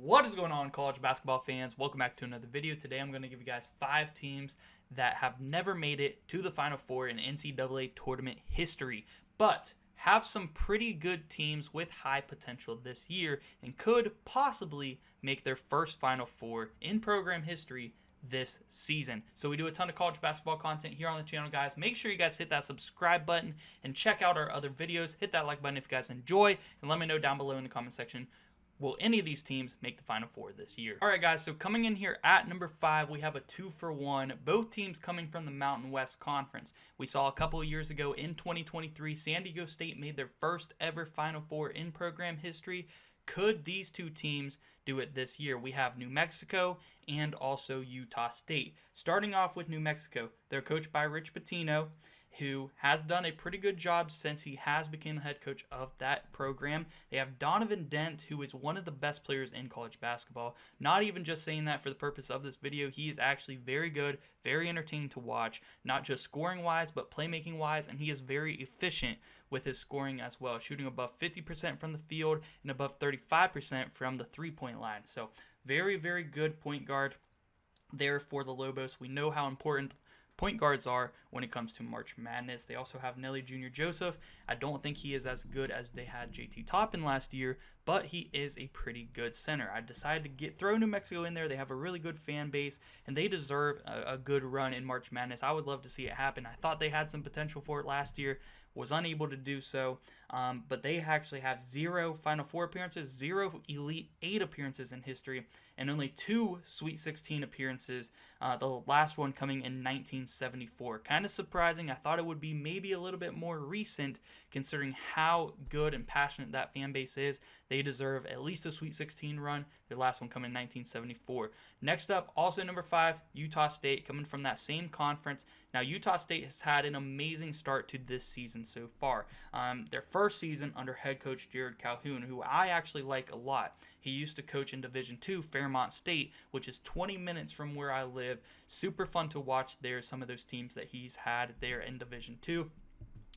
What is going on, college basketball fans? Welcome back to another video. Today I'm going to give you guys 5 teams that have never made it to the Final Four in NCAA tournament history, but have some pretty good teams with high potential this year and could possibly make their first Final Four in program history this season. So we do a ton of college basketball content here on the channel, guys. Make sure you guys hit that subscribe button and check out our other videos. Hit that like button if you guys enjoy, and let me know down below in the comment section, will any of these teams make the Final Four this year? All right, guys, so coming in here at number 5, we have a 2-for-1. Both teams coming from the Mountain West Conference. We saw a couple of years ago in 2023, San Diego State made their first ever Final Four in program history. Could these two teams do it this year? We have New Mexico and also Utah State. Starting off with New Mexico, they're coached by Rich Pitino, who has done a pretty good job since he has become the head coach of that program. They have Donovan Dent, who is one of the best players in college basketball. Not even just saying that for the purpose of this video. He is actually very good, very entertaining to watch, not just scoring-wise, but playmaking-wise, and he is very efficient with his scoring as well, shooting above 50% from the field and above 35% from the three-point line. So very, very good point guard there for the Lobos. We know how important point guards are when it comes to March Madness. They also have Nelly Jr. Joseph. I don't think he is as good as they had JT Toppin last year, but he is a pretty good center. I decided to throw New Mexico in there. They have a really good fan base, and they deserve a good run in March Madness. I would love to see it happen. I thought they had some potential for it last year, was unable to do so, but they actually have 0 Final Four appearances, 0 Elite 8 appearances in history, and only 2 Sweet 16 appearances, the last one coming in 1974. Kind of surprising. I thought it would be maybe a little bit more recent considering how good and passionate that fan base is. They deserve at least a Sweet 16 run. Their last one coming in 1974. Next up, also number 5, Utah State, coming from that same conference. Now, Utah State has had an amazing start to this season so far. Their first season under head coach Jared Calhoun, who I actually like a lot. He used to coach in Division II, Fairmont State, which is 20 minutes from where I live. Super fun to watch there, some of those teams that he's had there in Division II,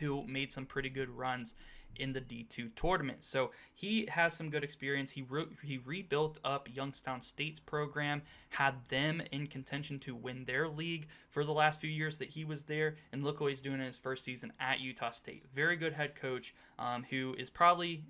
who made some pretty good runs in the D2 tournament. So he has some good experience. He rebuilt up Youngstown State's program, had them in contention to win their league for the last few years that he was there, and look what he's doing in his first season at Utah State. Very good head coach, who is probably,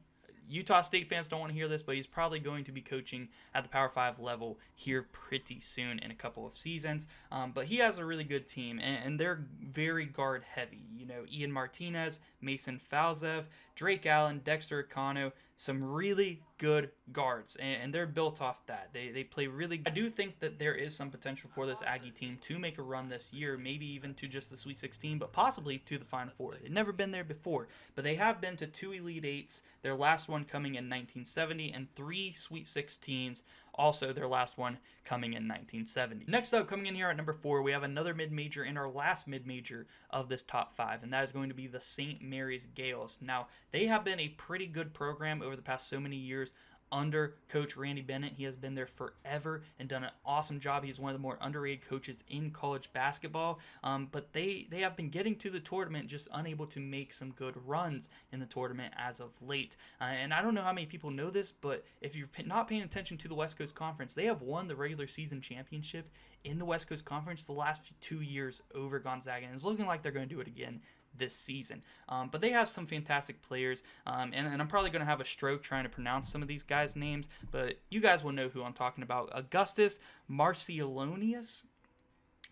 Utah State fans don't want to hear this, but he's probably going to be coaching at the Power 5 level here pretty soon in a couple of seasons. But he has a really good team, and they're very guard heavy. You know, Ian Martinez, Mason Falzev, Drake Allen, Dexter Akano, some really good guards, and they're built off that. They play really good. I do think that there is some potential for this Aggie team to make a run this year, maybe even to just the Sweet 16, but possibly to the Final Four. They've never been there before, but they have been to 2 Elite 8s, their last one coming in 1970, and 3 Sweet 16s, also their last one coming in 1970. Next up, coming in here at number 4, we have another mid-major and our last mid-major of this top 5, and that is going to be the St. Mary's Gales. Now, they have been a pretty good program over the past so many years under Coach Randy Bennett. He has been there forever and done an awesome job. He's one of the more underrated coaches in college basketball, but they have been getting to the tournament, just unable to make some good runs in the tournament as of late. And I don't know how many people know this, but if you're not paying attention to the West Coast Conference, they have won the regular season championship in the West Coast Conference the last 2 years over Gonzaga, and it's looking like they're going to do it again this season. But they have some fantastic players, and I'm probably going to have a stroke trying to pronounce some of these guys' names, but you guys will know who I'm talking about. Augustus Marciulonius.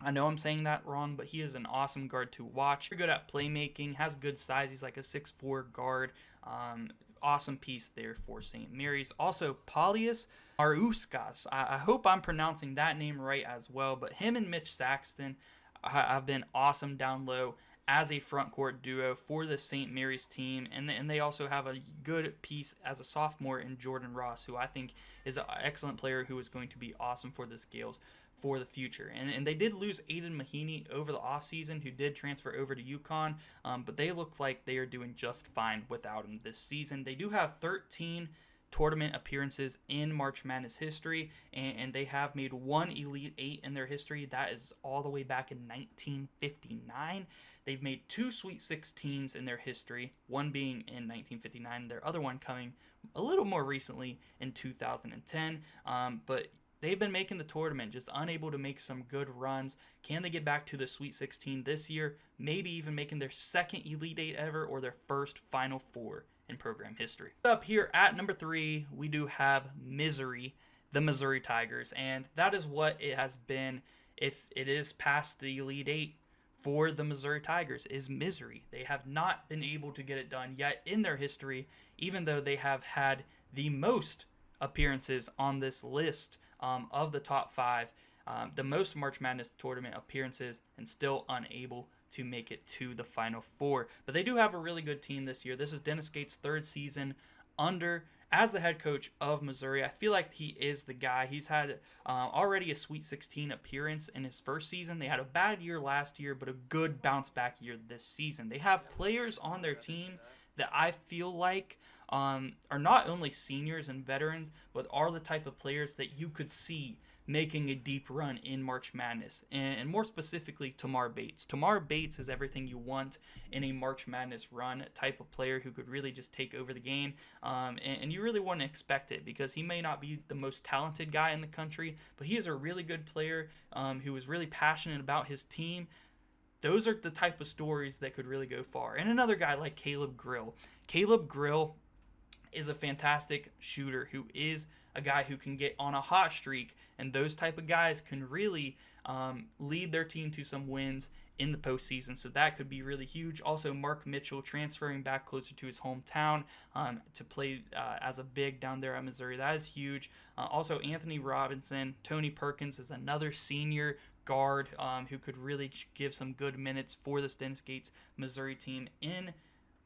I know I'm saying that wrong, but he is an awesome guard to watch. Very good at playmaking, has good size. He's like a 6'4" guard. Awesome piece there for St. Mary's. Also, Paulius Arauskas. I hope I'm pronouncing that name right as well, but him and Mitch Saxton have been awesome down low as a front court duo for the St. Mary's team, and they also have a good piece as a sophomore in Jordan Ross, who I think is an excellent player who is going to be awesome for the Scales for the future. And they did lose Aiden Mahaney over the offseason, who did transfer over to UConn, but they look like they are doing just fine without him this season. They do have 13 tournament appearances in March Madness history, and they have made 1 Elite 8 in their history. That is all the way back in 1959. They've made 2 Sweet 16s in their history, one being in 1959, their other one coming a little more recently in 2010. But they've been making the tournament, just unable to make some good runs. Can they get back to the Sweet 16 this year? Maybe even making their second Elite Eight ever or their first Final Four in program history. Up here at number 3, we do have Missouri, the Missouri Tigers, and that is what it has been. If it is past the Elite Eight for the Missouri Tigers, is misery. They have not been able to get it done yet in their history, even though they have had the most appearances on this list of the top 5, the most March Madness tournament appearances, and still unable to make it to the Final Four. But they do have a really good team this year. This is Dennis Gates' 3rd season as the head coach of Missouri. I feel like he is the guy. He's had already a Sweet 16 appearance in his first season. They had a bad year last year, but a good bounce back year this season. They have players on their team that I feel like are not only seniors and veterans, but are the type of players that you could see making a deep run in March Madness, and more specifically Tamar Bates. Tamar Bates is everything you want in a March Madness run, type of player who could really just take over the game, and you really wouldn't expect it because he may not be the most talented guy in the country, but he is a really good player who is really passionate about his team. Those are the type of stories that could really go far. And another guy like Caleb Grill. Caleb Grill is a fantastic shooter who is a guy who can get on a hot streak, and those type of guys can really lead their team to some wins in the postseason, so that could be really huge. Also, Mark Mitchell transferring back closer to his hometown to play as a big down there at Missouri. That is huge. Also, Anthony Robinson, Tony Perkins is another senior guard who could really give some good minutes for this Dennis Gates Missouri team in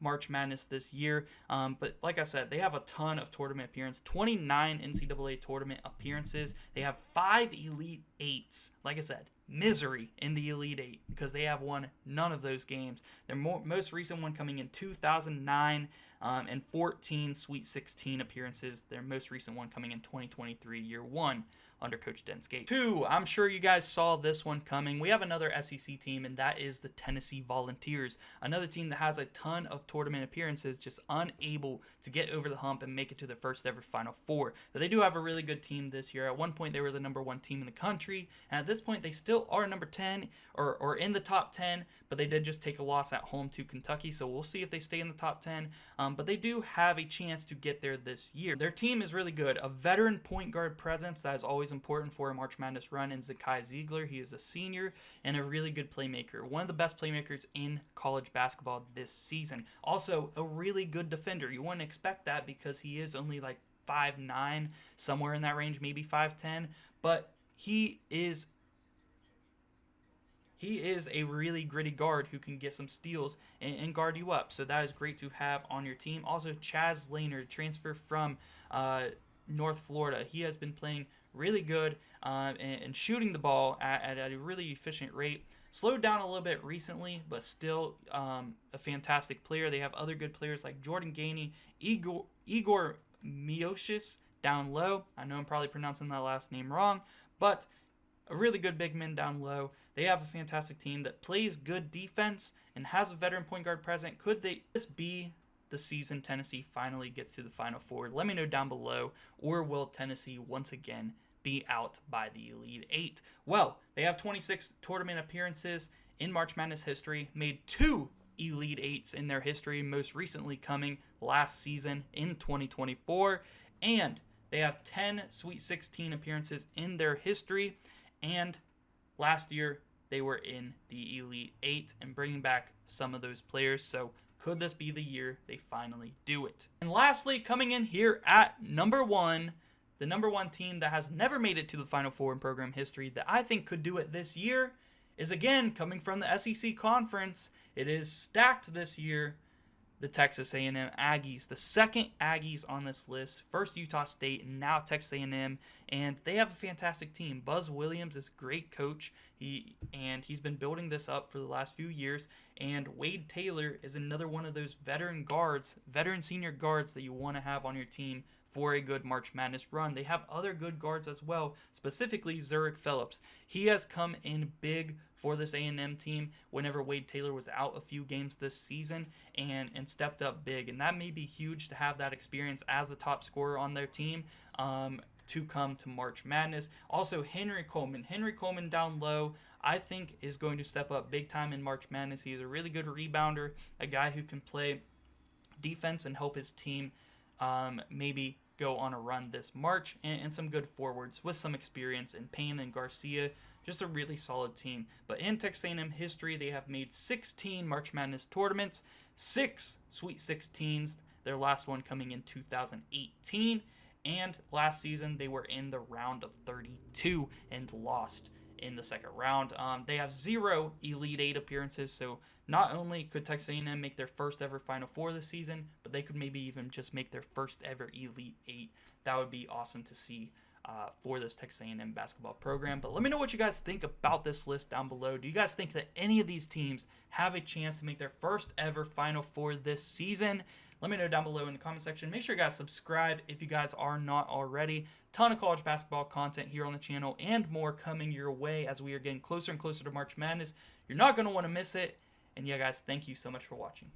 March Madness this year. But like I said, they have a ton of tournament appearances, 29 NCAA tournament appearances. They have 5 Elite Eights. Like I said, misery in the Elite Eight because they have won none of those games. Their most recent one coming in 2009 and 14 Sweet 16 appearances. Their most recent one coming in 2023, year 1 under Coach Dennis Gates. 2, I'm sure you guys saw this one coming. We have another SEC team, and that is the Tennessee Volunteers. Another team that has a ton of tournament appearances, just unable to get over the hump and make it to their first ever Final Four. But they do have a really good team this year. At one point, they were the number 1 team in the country, and at this point, they still are number 10 or in the top 10, but they did just take a loss at home to Kentucky, so we'll see if they stay in the top 10. But they do have a chance to get there this year. Their team is really good. A veteran point guard presence that is always important for a March Madness run in Zakai Ziegler. He is a senior and a really good playmaker. One of the best playmakers in college basketball this season. Also, a really good defender. You wouldn't expect that because he is only like 5'9", somewhere in that range, maybe 5'10", but he is a really gritty guard who can get some steals and guard you up. So that is great to have on your team. Also, Chaz Laynard, transfer from North Florida. He has been playing really good and shooting the ball at a really efficient rate. Slowed down a little bit recently, but still a fantastic player. They have other good players like Jordan Gainey, Igor Miocic down low. I know I'm probably pronouncing that last name wrong, but a really good big man down low. They have a fantastic team that plays good defense and has a veteran point guard present. Could this be the season Tennessee finally gets to the Final Four? Let me know down below. Or will Tennessee once again be out by the Elite Eight? Well, they have 26 tournament appearances in March Madness history, made 2 Elite Eights in their history, most recently coming last season in 2024, and they have 10 Sweet 16 appearances in their history, and last year they were in the Elite Eight and bringing back some of those players. So could this be the year they finally do it? And lastly, coming in here at number 1, the number 1 team that has never made it to the Final Four in program history that I think could do it this year is again coming from the SEC Conference. It is stacked this year. The Texas A&M Aggies, the second Aggies on this list. First Utah State, and now Texas A&M, and they have a fantastic team. Buzz Williams is a great coach, he's been building this up for the last few years, and Wade Taylor is another one of those veteran senior guards that you want to have on your team for a good March Madness run. They have other good guards as well, specifically Zurich Phillips. He has come in big for this A&M team whenever Wade Taylor was out a few games this season and stepped up big. And that may be huge to have that experience as the top scorer on their team to come to March Madness. Also, Henry Coleman down low, I think is going to step up big time in March Madness. He is a really good rebounder, a guy who can play defense and help his team maybe go on a run this March, and some good forwards with some experience in Payne and Garcia. Just a really solid team. But in Texas A&M history, they have made 16 March Madness tournaments, 6 Sweet 16s, their last one coming in 2018, and last season they were in the round of 32 and lost in the second round. They have 0 Elite 8 appearances, so not only could Texas A&M make their first ever Final Four this season, but they could maybe even just make their first ever Elite 8. That would be awesome to see for this Texas A&M basketball program. But let me know what you guys think about this list down below. Do you guys think that any of these teams have a chance to make their first ever Final Four this season? Let me know down below in the comment section. Make sure you guys subscribe if you guys are not already. Ton of college basketball content here on the channel and more coming your way as we are getting closer and closer to March Madness. You're not going to want to miss it. And yeah, guys, thank you so much for watching.